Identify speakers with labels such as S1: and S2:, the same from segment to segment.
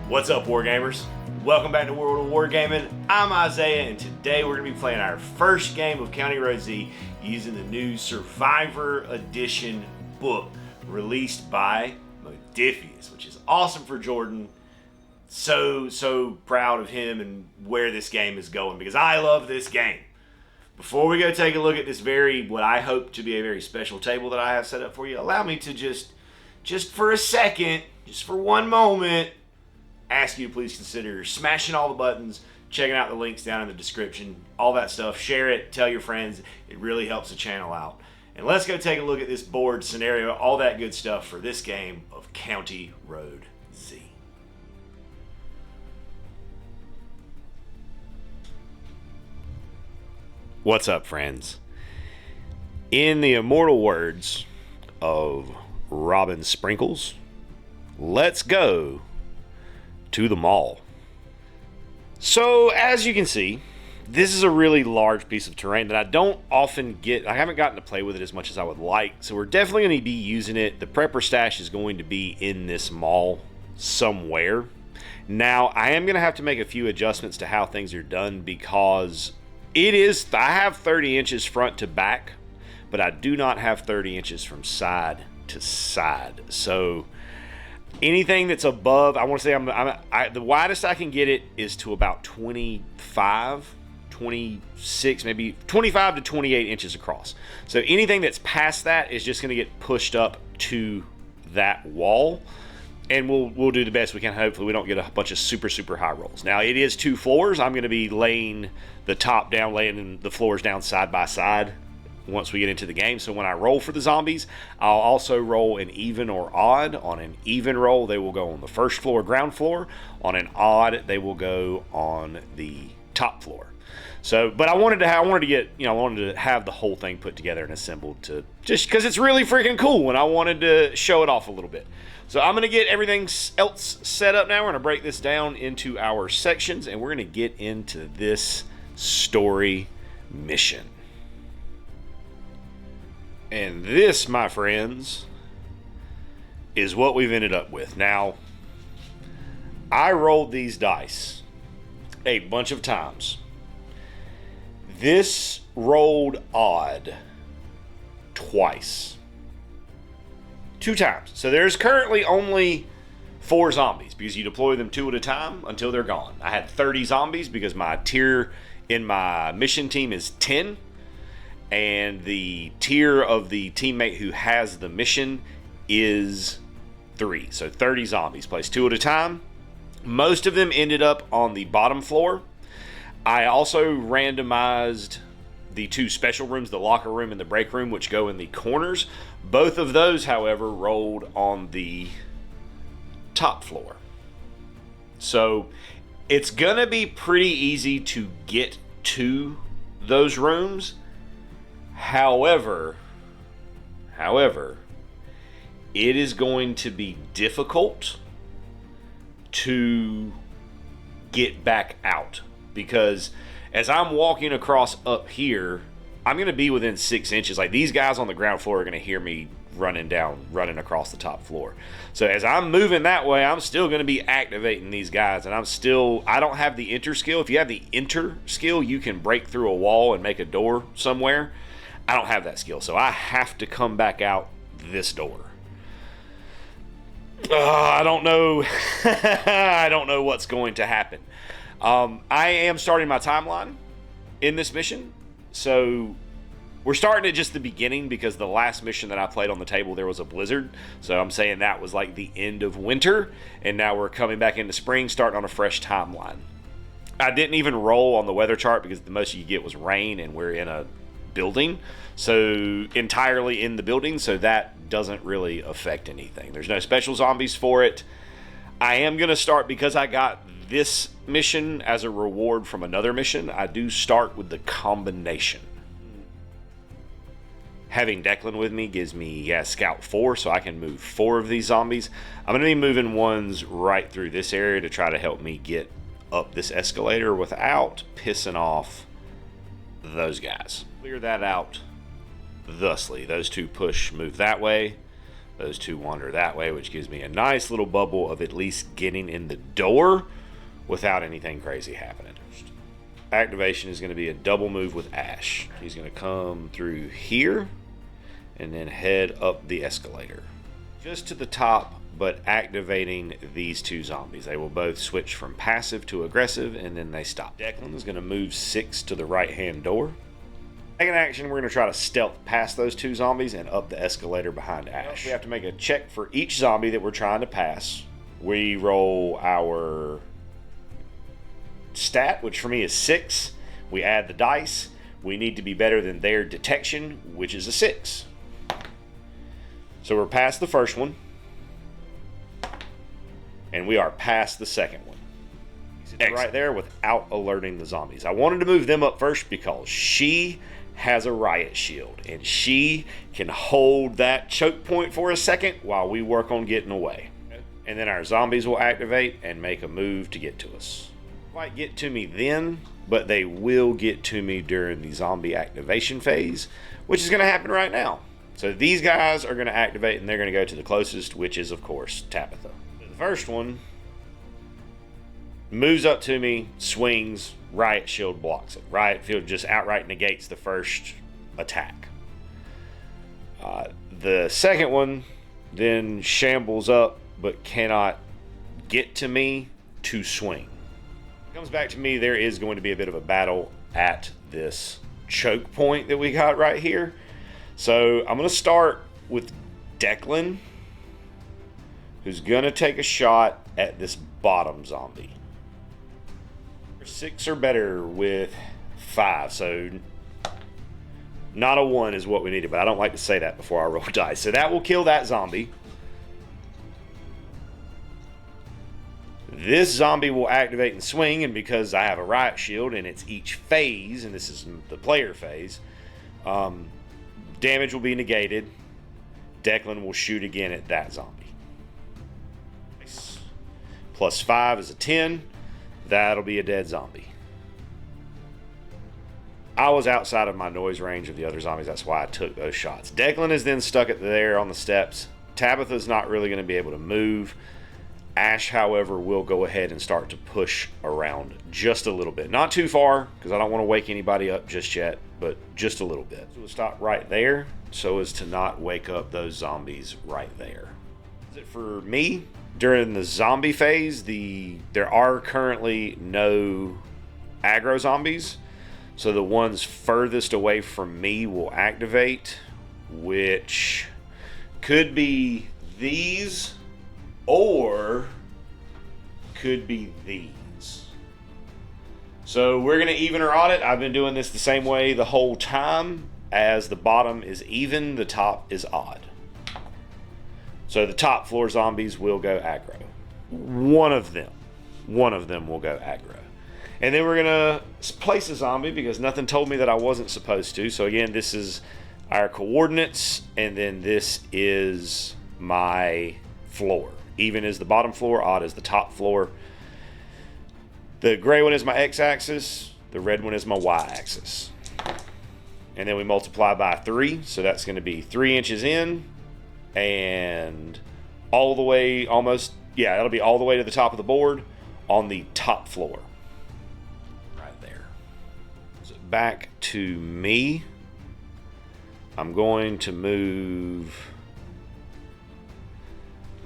S1: What's up, Wargamers? Welcome back to World of Wargaming. I'm Isaiah, and today we're going to be playing our first game of County Road Z using the new Survivor Edition book released by Modifius, which is awesome for Jordan. So proud of him and where this game is going because I love this game. Before we go take a look at this what I hope to be a very special table that I have set up for you, allow me to just for a second, just for one moment, ask you to please consider smashing all the buttons, checking out the links down in the description, all that stuff. Share it, tell your friends. It really helps the channel out. And let's go take a look at this board scenario, all that good stuff for this game of County Road Z. What's up, friends? In the immortal words of Robin Sprinkles, let's go to the mall. So as you can see, this is a really large piece of terrain that I don't often get. I haven't gotten to play with it as much as I would like, so we're definitely going to be using it. The prepper stash is going to be in this mall somewhere. Now I am going to have to make a few adjustments to how things are done because I have 30 inches front to back, but I do not have 30 inches from side to side. So anything that's above, I want to say the widest I can get it is to about 25, 26, maybe 25 to 28 inches across. So anything that's past that is just going to get pushed up to that wall, and we'll do the best we can. Hopefully we don't get a bunch of super high rolls. Now it is 2 floors. I'm going to be laying the top down, laying the floors down side by side once we get into the game. So when I roll for the zombies, I'll also roll an even or odd. On an even roll, they will go on the first floor, ground floor. On an odd, they will go on the top floor. So, but I wanted to have the whole thing put together and assembled just because it's really freaking cool, and I wanted to show it off a little bit. So I'm going to get everything else set up now. We're going to break this down into our sections, and we're going to get into this story mission. And this, my friends, is what we've ended up with. Now, I rolled these dice a bunch of times. This rolled odd twice. 2 times. So there's currently only 4 zombies because you deploy them 2 at a time until they're gone. I had 30 zombies because my tier in my mission team is 10. And the tier of the teammate who has the mission is 3. So 30 zombies, placed 2 at a time. Most of them ended up on the bottom floor. I also randomized the 2 special rooms, the locker room and the break room, which go in the corners. Both of those, however, rolled on the top floor. So it's going to be pretty easy to get to those rooms. However, it is going to be difficult to get back out because as I'm walking across up here, I'm going to be within 6 inches. Like these guys on the ground floor are going to hear me running across the top floor. So as I'm moving that way, I'm still going to be activating these guys, and I don't have the enter skill. If you have the enter skill, you can break through a wall and make a door somewhere. I don't have that skill, so I have to come back out this door. I don't know. I don't know what's going to happen. I am starting my timeline in this mission, so we're starting at just the beginning because the last mission that I played on the table, there was a blizzard. So I'm saying that was like the end of winter, and now we're coming back into spring, starting on a fresh timeline. I didn't even roll on the weather chart because the most you get was rain, and we're in a building, so entirely in the building, so that doesn't really affect anything. There's no special zombies for it. I am going to start, because I got this mission as a reward from another mission, I do start with the combination. Having Declan with me gives me Scout 4, so I can move 4 of these zombies. I'm going to be moving ones right through this area to try to help me get up this escalator without pissing off those guys. Clear that out thusly. Those 2 move that way. Those two wander that way, which gives me a nice little bubble of at least getting in the door without anything crazy happening. Activation is going to be a double move with Ash. He's going to come through here and then head up the escalator. Just to the top, but activating these two zombies. They will both switch from passive to aggressive, and then they stop. Declan is going to move 6 to the right-hand door. Second action, we're going to try to stealth past those two zombies and up the escalator behind Ash. We have to make a check for each zombie that we're trying to pass. We roll our stat, which for me is 6. We add the dice. We need to be better than their detection, which is a 6. So we're past the first one. And we are past the second one. Right there without alerting the zombies. I wanted to move them up first because she has a riot shield. And she can hold that choke point for a second while we work on getting away. And then our zombies will activate and make a move to get to us. They might get to me then, but they will get to me during the zombie activation phase, which is going to happen right now. So these guys are going to activate and they're going to go to the closest, which is, of course, Tabitha. The first one moves up to me, swings, riot shield blocks it. Riot shield just outright negates the first attack. The second one then shambles up but cannot get to me to swing. Comes back to me, there is going to be a bit of a battle at this choke point that we got right here. So I'm going to start with Declan, who's going to take a shot at this bottom zombie. 6 or better with 5, so not a 1 is what we needed, but I don't like to say that before I roll dice. So that will kill that zombie. This zombie will activate and swing, and because I have a riot shield and it's each phase, and this is the player phase, damage will be negated. Declan will shoot again at that zombie. Plus 5 is a 10. That'll be a dead zombie. I was outside of my noise range of the other zombies. That's why I took those shots. Declan is then stuck at there on the steps. Tabitha's not really going to be able to move. Ash, however, will go ahead and start to push around just a little bit. Not too far, because I don't want to wake anybody up just yet, but just a little bit. So we'll stop right there so as to not wake up those zombies right there. Is it for me? During the zombie phase, there are currently no aggro zombies. So the ones furthest away from me will activate, which could be these or could be these. So we're going to even or odd it. I've been doing this the same way the whole time. As the bottom is even, the top is odd. So the top floor zombies will go aggro. One of them will go aggro. And then we're going to place a zombie because nothing told me that I wasn't supposed to. So again, this is our coordinates, and then this is my floor. Even is the bottom floor, odd is the top floor. The gray one is my x-axis, the red one is my y-axis. And then we multiply by 3, so that's going to be 3 inches in and all the way almost, yeah, that'll be all the way to the top of the board on the top floor. Right there. So back to me. I'm going to move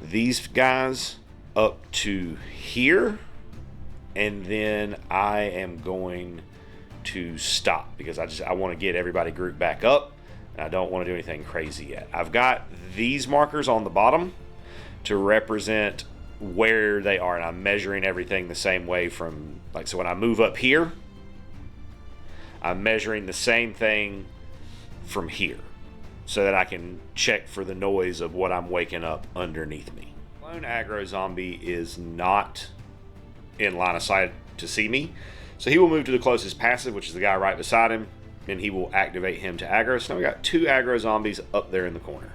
S1: these guys up to here, and then I am going to stop because I want to get everybody grouped back up, and I don't want to do anything crazy yet. I've got these markers on the bottom to represent where they are, and I'm measuring everything the same way from, like, so when I move up here, I'm measuring the same thing from here so that I can check for the noise of what I'm waking up underneath me. Lone aggro zombie is not in line of sight to see me, so he will move to the closest passive, which is the guy right beside him, and he will activate him to aggro. So now we got 2 aggro zombies up there in the corner.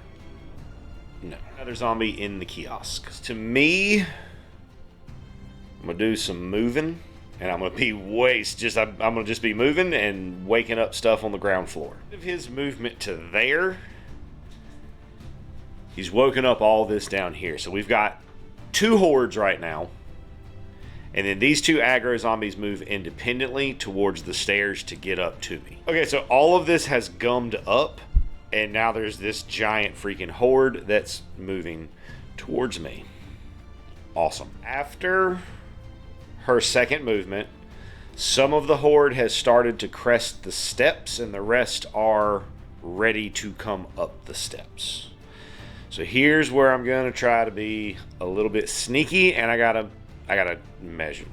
S1: No, another zombie in the kiosk. To me, I'm gonna do some moving, and I'm gonna be I'm gonna just be moving and waking up stuff on the ground floor. Of his movement to there, He's woken up all this down here. So we've got 2 hordes right now. And then these 2 aggro zombies move independently towards the stairs to get up to me. Okay, so all of this has gummed up. And now there's this giant freaking horde that's moving towards me. Awesome. After her second movement, some of the horde has started to crest the steps and the rest are ready to come up the steps. So here's where I'm going to try to be a little bit sneaky, and I gotta measure.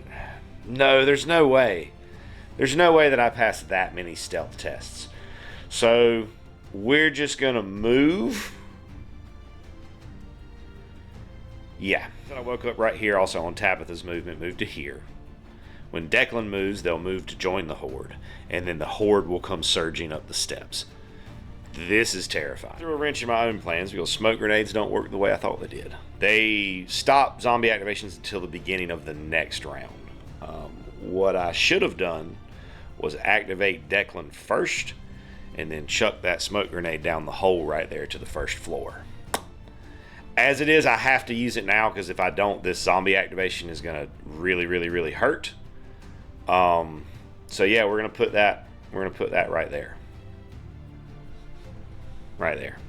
S1: No, there's no way. There's no way that I passed that many stealth tests. So we're just going to move. Yeah. I woke up right here also on Tabitha's movement, moved to here. When Declan moves, they'll move to join the horde, and then the horde will come surging up the steps. This is terrifying. I threw a wrench in my own plans because smoke grenades don't work the way I thought they did. They stop zombie activations until the beginning of the next round. What I should have done was activate Declan first and then chuck that smoke grenade down the hole right there to the first floor. As it is, I have to use it now because if I don't, this zombie activation is going to really hurt. So yeah, we're going to put that right there. Right there.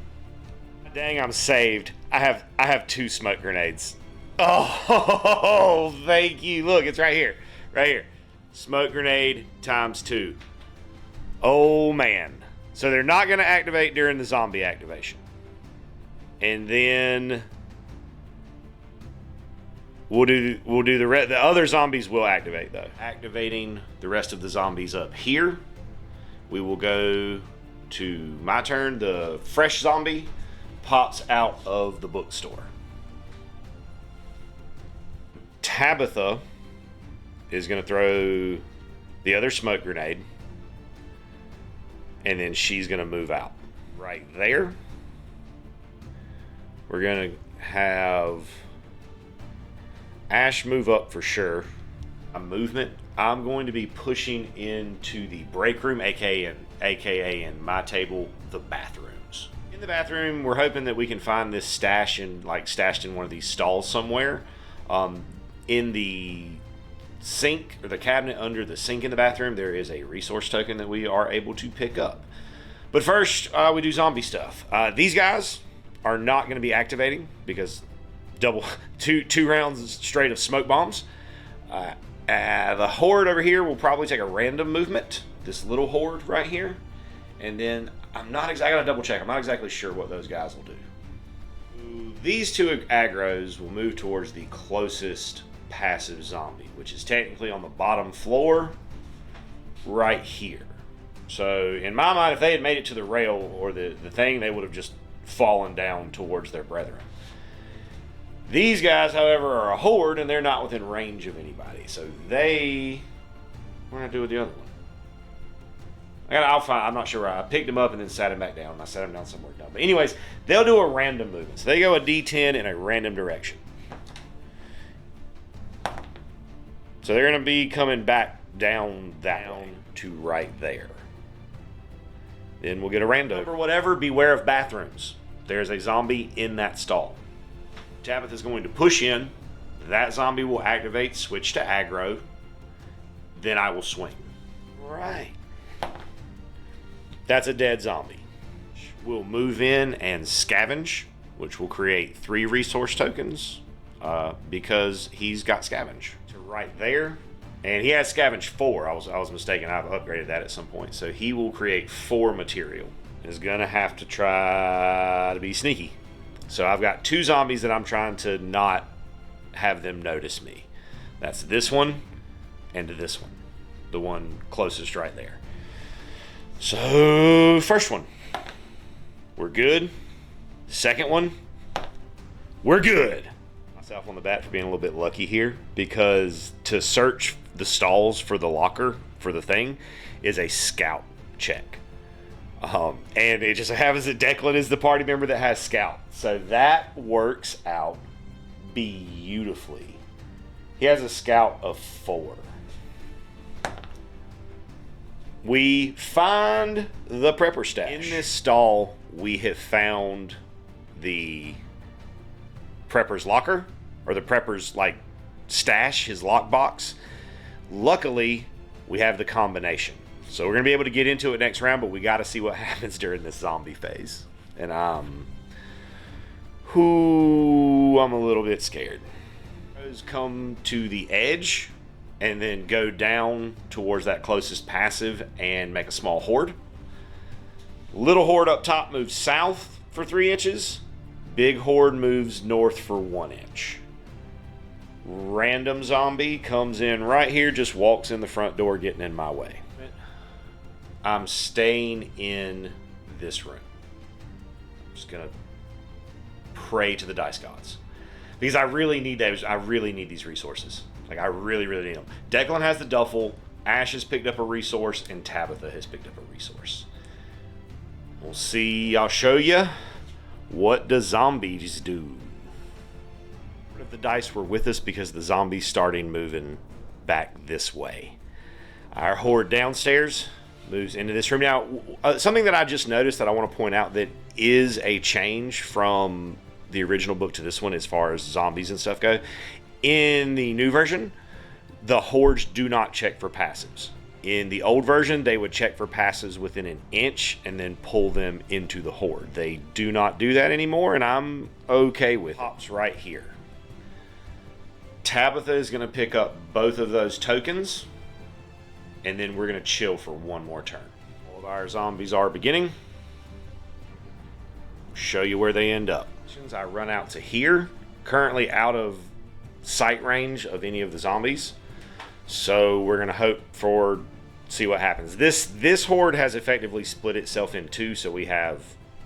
S1: Dang, I'm saved. I have 2 smoke grenades. Oh, thank you. Look, it's right here. Right here. Smoke grenade times 2. Oh man. So they're not going to activate during the zombie activation. And then we'll do the other zombies will activate though. Activating the rest of the zombies up here. We will go to my turn. The fresh zombie pops out of the bookstore. Tabitha is going to throw the other smoke grenade, and then she's going to move out. Right there, we're going to have Ash move up for sure. A movement, I'm going to be pushing into the break room, aka in my table, the bathrooms. In the bathroom, we're hoping that we can find this stashed in one of these stalls somewhere. In the sink, or the cabinet under the sink in the bathroom, there is a resource token that we are able to pick up. But first, we do zombie stuff. These guys are not going to be activating because two rounds straight of smoke bombs. The horde over here will probably take a random movement. This little horde right here, and then I gotta double check. I'm not exactly sure what those guys will do. These 2 aggros will move towards the closest passive zombie, which is technically on the bottom floor right here. So in my mind, if they had made it to the rail or the thing, they would have just fallen down towards their brethren. These guys, however, are a horde and they're not within range of anybody. So what am I going to do with the other one? I'll find. I'm not sure. I picked him up and then sat him back down. I sat him down somewhere down. But anyways, they'll do a random movement. So they go a D10 in a random direction. So they're going to be coming back down to right there. Then we'll get a random. Or whatever, beware of bathrooms. There's a zombie in that stall. Tabitha's going to push in. That zombie will activate, switch to aggro. Then I will swing. Right. That's a dead zombie. We'll move in and scavenge, which will create 3 resource tokens because he's got scavenge. So right there. And he has scavenge 4. I was mistaken. I've upgraded that at some point. So he will create 4 material. Is going to have to try to be sneaky. So I've got 2 zombies that I'm trying to not have them notice me. That's this one and this one. The one closest right there. So, first one. We're good. Second one. We're good. Myself on the bat for being a little bit lucky here, because to search the stalls for the locker, for the thing, is a scout check. And it just happens that Declan is the party member that has scout. So that works out beautifully. He has a scout of 4. We find the prepper stash. In this stall, we have found the prepper's locker, or the prepper's like stash, his lockbox. Luckily, we have the combination. So we're going to be able to get into it next round, but we got to see what happens during this zombie phase. And I'm a little bit scared. Those come to the edge and then go down towards that closest passive and make a small horde. Little horde up top moves south for 3 inches. Big horde moves north for 1 inch. Random zombie comes in right here, just walks in the front door, getting in my way. I'm staying in this room. I'm just gonna pray to the dice gods, because I really need those. I really need these resources. Like, I really, really need them. Declan has the duffel. Ash has picked up a resource, and Tabitha has picked up a resource. We'll see. I'll show you what the zombies do. If the dice were with us, because the zombies starting moving back this way. Our horde downstairs moves into this room. Now, something that I just noticed that I want to point out that is a change from the original book to this one as far as zombies and stuff go. In the new version, the hordes do not check for passives. In the old version, they would check for passives within an inch and then pull them into the horde. They do not do that anymore, and I'm okay with it. Pops right here. Tabitha is going to pick up both of those tokens, and then we're going to chill for 1 more turn. All of our zombies are beginning. Show you where they end up. I run out to here, currently out of sight range of any of the zombies. So we're going to hope for, see what happens. This horde has effectively split itself in 2, so we have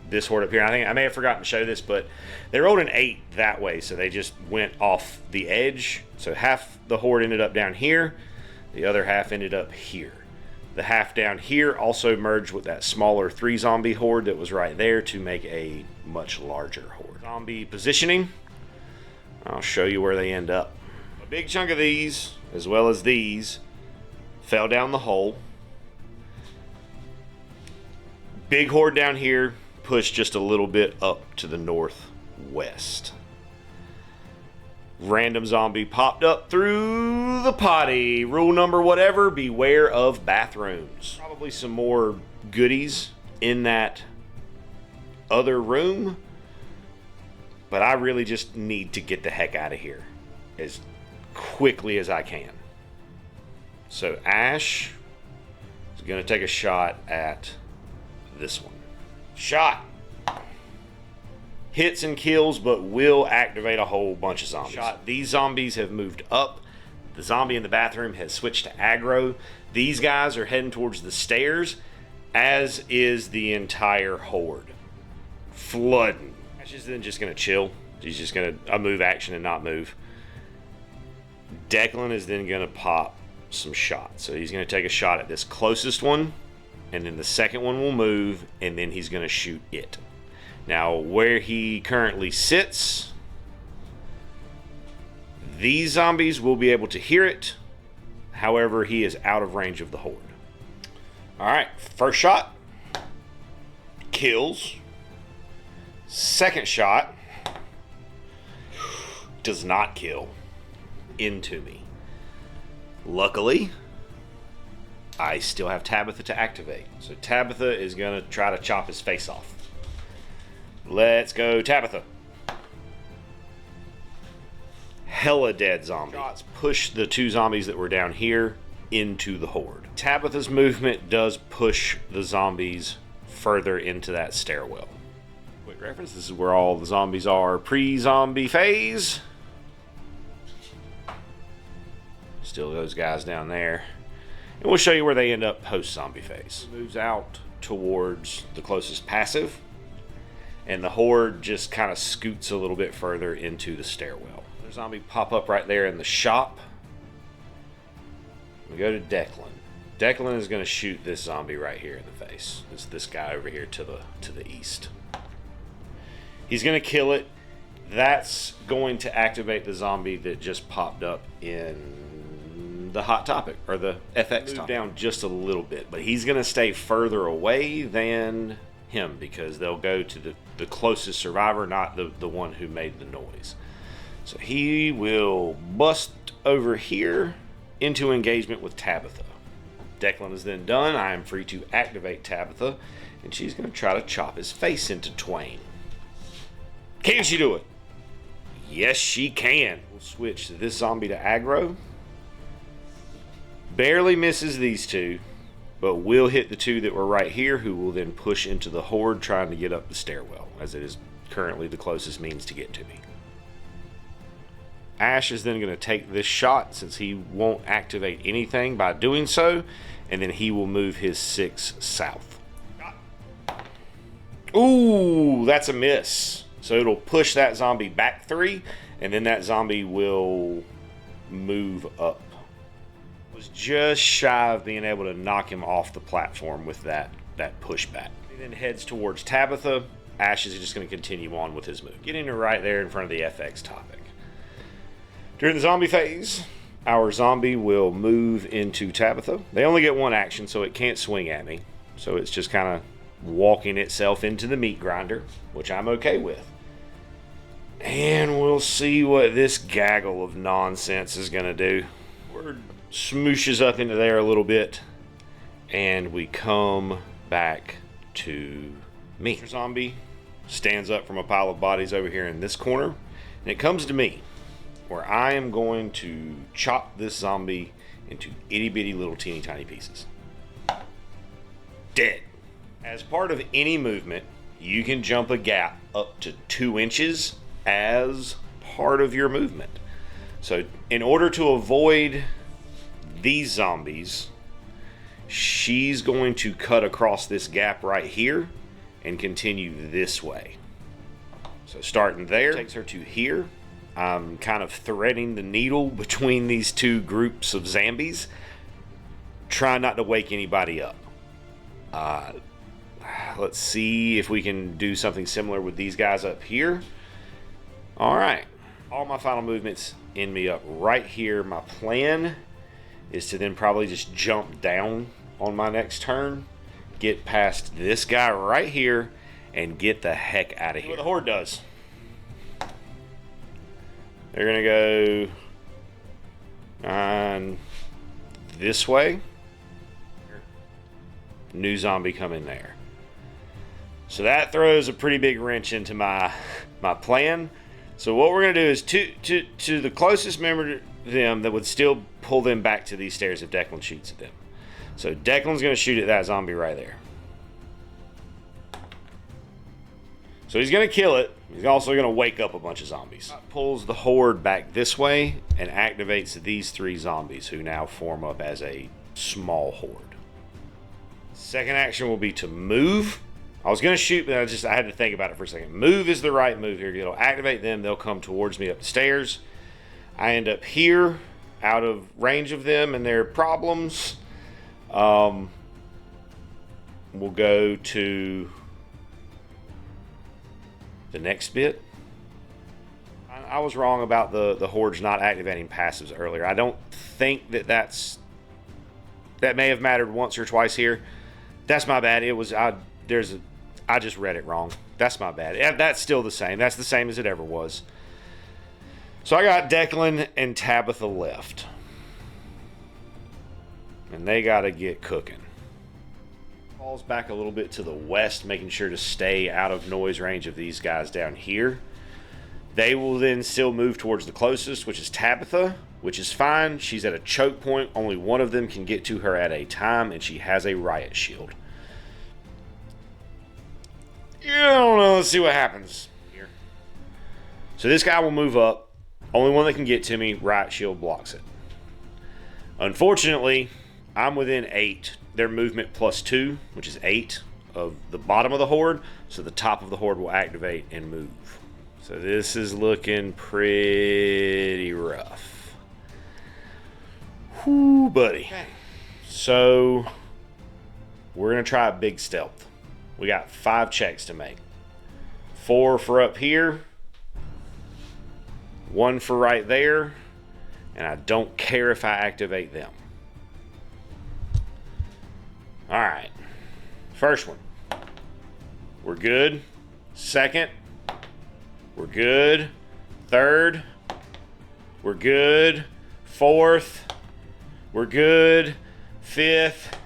S1: this horde up here. I think I may have forgotten to show this, but they rolled an 8 that way, so they just went off the edge. So half the horde ended up down here, the other half ended up here. The half down here also merged with that smaller 3 zombie horde that was right there to make a much larger horde. Zombie positioning, I'll show you where they end up. A big chunk of these, as well as these, fell down the hole. Big horde down here pushed just a little bit up to the northwest. Random zombie popped up through the potty. Rule number whatever, beware of bathrooms. Probably some more goodies in that other room, but I really just need to get the heck out of here as quickly as I can. So Ash is going to take a shot at this one. Shot. Hits and kills, but will activate a whole bunch of zombies. Shot. These zombies have moved up. The zombie in the bathroom has switched to aggro. These guys are heading towards the stairs, as is the entire horde. Flooding. Ash is then just going to chill. He's just going to move action and not move. Declan is then going to pop some shots. So he's going to take a shot at this closest one, and then the second one will move, and then he's going to shoot it. Now, where he currently sits, these zombies will be able to hear it. However, he is out of range of the horde. All right, first shot. Kills. Second shot. Does not kill. Into me. Luckily, I still have Tabitha to activate. So Tabitha is going to try to chop his face off. Let's go, Tabitha. Hella dead zombie. Shots push the 2 zombies that were down here into the horde. Tabitha's movement does push the zombies further into that stairwell. Quick reference, this is where all the zombies are pre-zombie phase. Still those guys down there. And we'll show you where they end up post-zombie phase. Moves out towards the closest passive, and the horde just kind of scoots a little bit further into the stairwell. There's a zombie pop up right there in the shop. We go to Declan. Declan is going to shoot this zombie right here in the face. This guy over here to the east. He's going to kill it. That's going to activate the zombie that just popped up in the hot topic, or the FX topic. Down just a little bit, but he's going to stay further away than him because they'll go to the the closest survivor, not the one who made the noise. So he will bust over here into engagement with Tabitha. Declan is then done. I am free to activate Tabitha, and she's going to try to chop his face into twain. Can she do it? Yes, she can. We'll switch this zombie to aggro. Barely misses these two, but will hit the two that were right here, who will then push into the horde trying to get up the stairwell, as it is currently the closest means to get to me. Ash is then going to take this shot since he won't activate anything by doing so, and then he will move his 6 south. Ooh, that's a miss. So it'll push that zombie back 3, and then that zombie will move up. Was just shy of being able to knock him off the platform with that pushback. He then heads towards Tabitha. Ash is just going to continue on with his move, getting her right there in front of the FX topic. During the zombie phase, our zombie will move into Tabitha. They only get 1 action, so it can't swing at me. So it's just kind of walking itself into the meat grinder, which I'm okay with. And we'll see what this gaggle of nonsense is going to do. Word smooshes up into there a little bit, and we come back to me. Mr. Zombie stands up from a pile of bodies over here in this corner, and it comes to me, where I am going to chop this zombie into itty bitty little teeny tiny pieces. Dead. As part of any movement, you can jump a gap up to 2 inches as part of your movement. So in order to avoid these zombies, she's going to cut across this gap right here and continue this way. So starting there takes her to here. I'm kind of threading the needle between these 2 groups of zombies, trying not to wake anybody up. Let's see if we can do something similar with these guys up here. All right, all my final movements end me up right here. My plan is to then probably just jump down on my next turn, get past this guy right here, and get the heck out of here. What the horde does. They're gonna go on this way. New zombie come in there. So that throws a pretty big wrench into my plan. So what we're gonna do is to the closest member to them that would still pull them back to these stairs if Declan shoots at them. So Declan's gonna shoot at that zombie right there. So he's going to kill it. He's also going to wake up a bunch of zombies. Pulls the horde back this way and activates these 3 zombies, who now form up as a small horde. Second action will be to move. I was going to shoot, but I had to think about it for a second. Move is the right move here. It'll activate them. They'll come towards me up the stairs. I end up here, out of range of them and their problems. We'll go to the next bit. I was wrong about the hordes not activating passives earlier. I don't think that may have mattered once or twice here. That's my bad. It was I just read it wrong. That's my bad. That's still the same. That's the same as it ever was. So I got Declan and Tabitha left, and they got to get cooking. Falls back a little bit to the west, making sure to stay out of noise range of these guys down here. They will then still move towards the closest, which is Tabitha, which is fine. She's at a choke point. Only one of them can get to her at a time, and she has a riot shield. Yeah, I don't know. Let's see what happens here. So this guy will move up. Only one that can get to me. Riot shield blocks it. Unfortunately, I'm within 8. Their movement +2, which is 8 of the bottom of the horde, so the top of the horde will activate and move. So this is looking pretty rough. Whoo, buddy. Okay. So we're gonna try a big stealth. We got 5 checks to make. 4 for up here, 1 for right there, and I don't care if I activate them. All right, first one. We're good. Second. We're good. Third. We're good. Fourth. We're good. Fifth.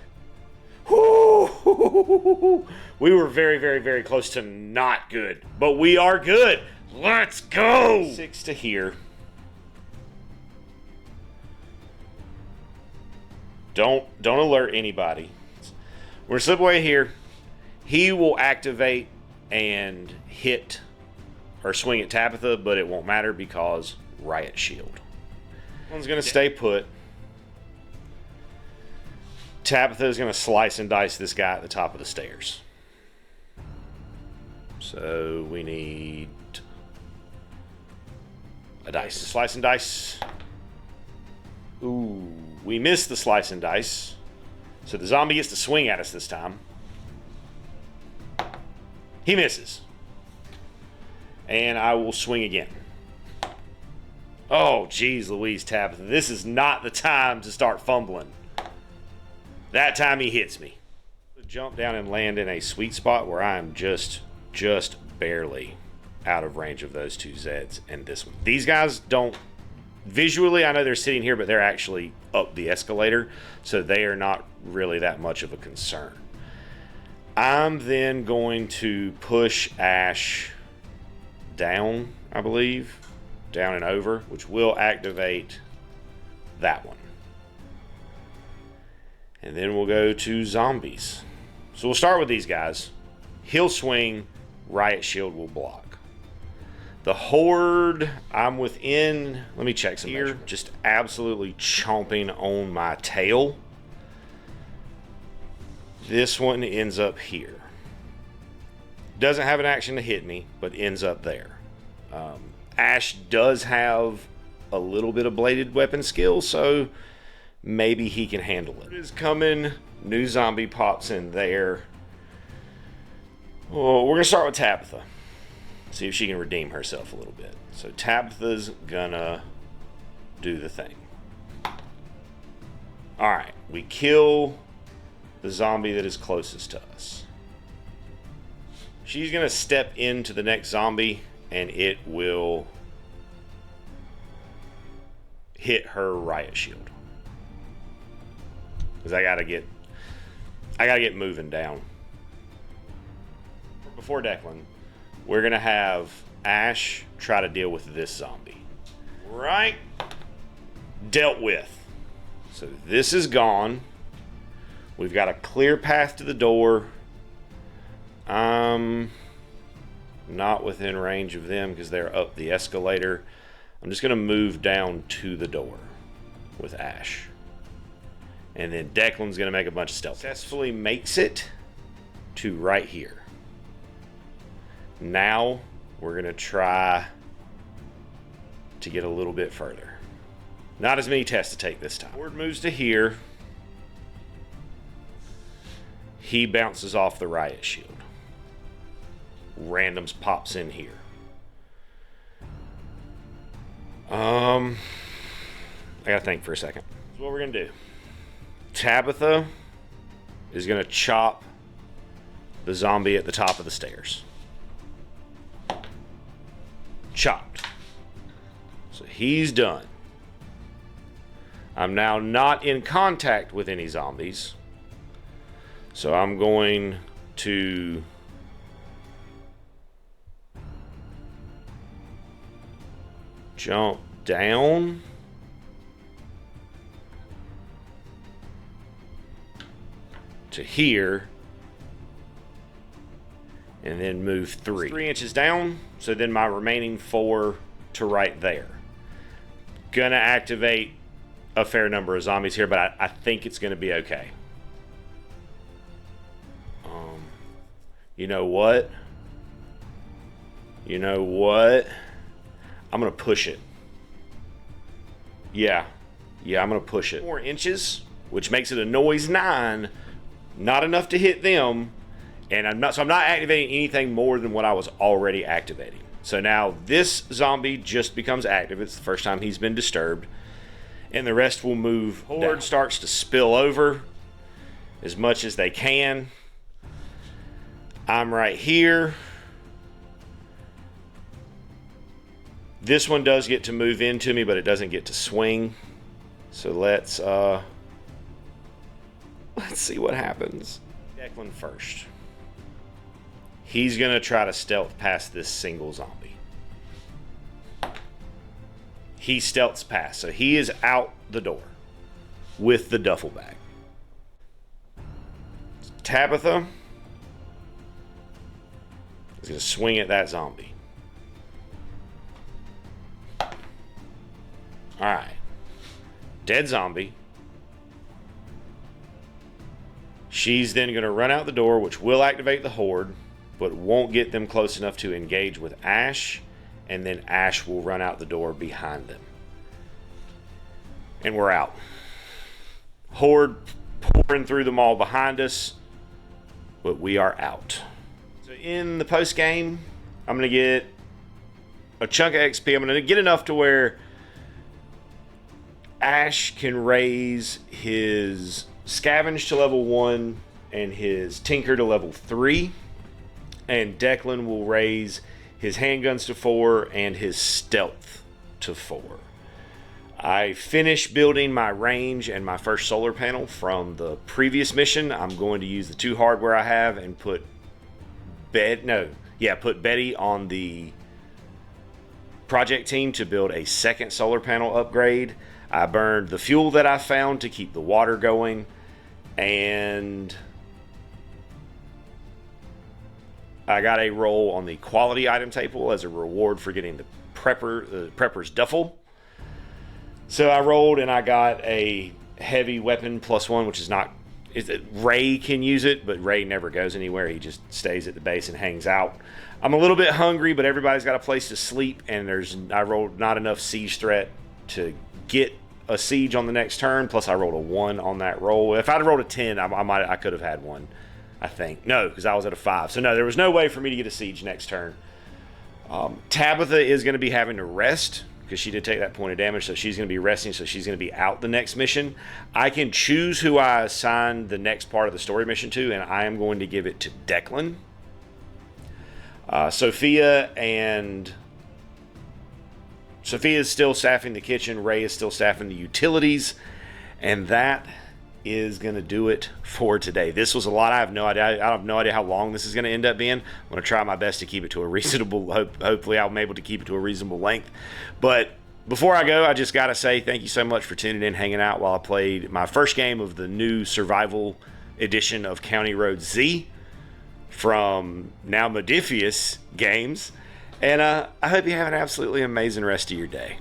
S1: Whoo! We were very, very, very close to not good, but we are good. Let's go. 6 to here. Don't alert anybody. We're slip away here. He will activate and hit or swing at Tabitha, but it won't matter because Riot Shield. One's gonna stay put. Tabitha is gonna slice and dice this guy at the top of the stairs. So we need a dice. Slice and dice. Ooh, we missed the slice and dice. So the zombie gets to swing at us this time. He misses. And I will swing again. Oh, geez, Louise, Tabitha. This is not the time to start fumbling. That time he hits me. Jump down and land in a sweet spot where I am just barely out of range of those two Zeds and this one. These guys don't... Visually, I know they're sitting here, but they're actually up the escalator, so they are not really that much of a concern. I'm then going to push Ash down, I believe. Down and over, which will activate that one. And then we'll go to zombies. So we'll start with these guys. He'll swing, Riot Shield will block. The Horde, I'm within, let me check some here, just absolutely chomping on my tail. This one ends up here. Doesn't have an action to hit me, but ends up there. Ash does have a little bit of bladed weapon skill, so maybe he can handle it. It is coming. New zombie pops in there. Oh, we're going to start with Tabitha. See if she can redeem herself a little bit. So Tabitha's gonna do the thing. Alright, we kill the zombie that is closest to us. She's gonna step into the next zombie and it will hit her Riot Shield. Because I gotta get moving down. Before Declan, we're gonna have Ash try to deal with this zombie. Right? Dealt with. So this is gone. We've got a clear path to the door. I'm not within range of them because they're up the escalator. I'm just gonna move down to the door with Ash. And then Declan's gonna make a bunch of stealth. Successfully makes it to right here. Now we're gonna try to get a little bit further. Not as many tests to take this time. Horde moves to here. He bounces off the Riot Shield. Randoms pops in here. I gotta think for a second. That's what we're gonna do. Tabitha is gonna chop the zombie at the top of the stairs. Chopped. So he's done. I'm now not in contact with any zombies. So I'm going to jump down. To here. And then move 3 inches down. So then my remaining 4 to right there. Gonna activate a fair number of zombies here, but I think it's gonna be okay. You know what? You know what? I'm gonna push it. Yeah, I'm gonna push it. 4 inches, which makes it a noise 9. Not enough to hit them. And I'm not activating anything more than what I was already activating. So now this zombie just becomes active. It's the first time he's been disturbed. And the rest will move. Horde starts to spill over as much as they can. I'm right here. This one does get to move into me, but it doesn't get to swing. So let's see what happens. Declan first. He's gonna try to stealth past this single zombie. He stealths past, so he is out the door with the duffel bag. Tabitha is gonna swing at that zombie. Alright. Dead zombie. She's then going to run out the door, which will activate the horde, but won't get them close enough to engage with Ash, and then Ash will run out the door behind them. And we're out. Horde pouring through the mall behind us, but we are out. So in the post game, I'm going to get a chunk of XP. I'm going to get enough to where Ash can raise his Scavenge to level 1 and his Tinker to level 3. And Declan will raise his handguns to 4 and his stealth to 4. I finished building my range and my first solar panel from the previous mission. I'm going to use the 2 hardware I have and put Betty on the project team to build a second solar panel upgrade. I burned the fuel that I found to keep the water going, and I got a roll on the quality item table as a reward for getting the prepper's duffel. So I rolled and I got a heavy weapon +1, which is not. Ray can use it, but Ray never goes anywhere. He just stays at the base and hangs out. I'm a little bit hungry, but everybody's got a place to sleep, and I rolled not enough siege threat to get a siege on the next turn. Plus, I rolled a 1 on that roll. If I'd have rolled a 10, I could have had one. I think no, because I was at a 5. So no, there was no way for me to get a siege next turn. Tabitha is going to be having to rest because she did take that point of damage, so she's going to be resting. So she's going to be out the next mission. I can choose who I assign the next part of the story mission to, and I am going to give it to Declan. Sophia is still staffing the kitchen. Ray is still staffing the utilities. And that is going to do it for today. This was a lot. I have no idea how long this is going to end up being. I'm going to try my best to keep it to a reasonable, hopefully I'm able to keep it to a reasonable length. But before I go, I just got to say thank you so much for tuning in, hanging out while I played my first game of the new survival edition of County Road Z from now Modifius Games. And I hope you have an absolutely amazing rest of your day.